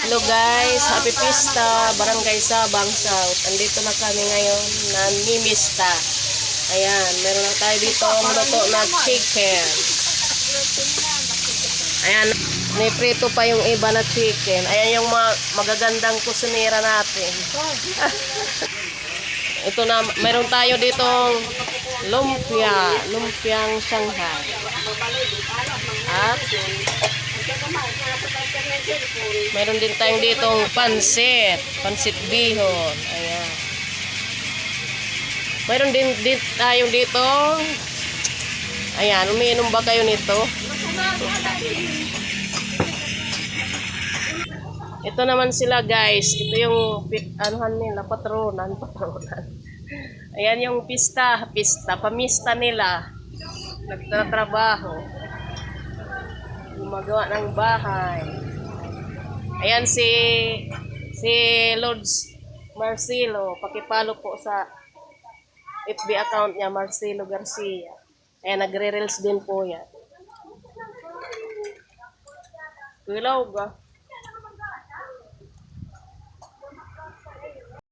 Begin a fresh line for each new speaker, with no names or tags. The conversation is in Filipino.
Hello guys, happy pista, Barangay Sabang South. Andito na kami ngayon, namimista. Ayan, meron na tayo dito ang luto na chicken. Ayan, niprito pa yung iba na chicken. Ayan yung magagandang kusinera natin. Ito na, meron tayo ditong lumpiang Shanghai. At meron din tayong ditong pansit bihon. Ayan. Meron din tayong ditong, ayan, umiinom ba kayo nito? Ito naman sila guys. Ito yung anuhan nila, patronan. Ayan yung pamista nila. Nagtatrabaho. Gumagawa ng bahay. Ayan si Lods Marcelo. Pakipalo po sa FB account niya, Marcelo Garcia. Ayan, nagre-reels din po yan. Ilaw ga.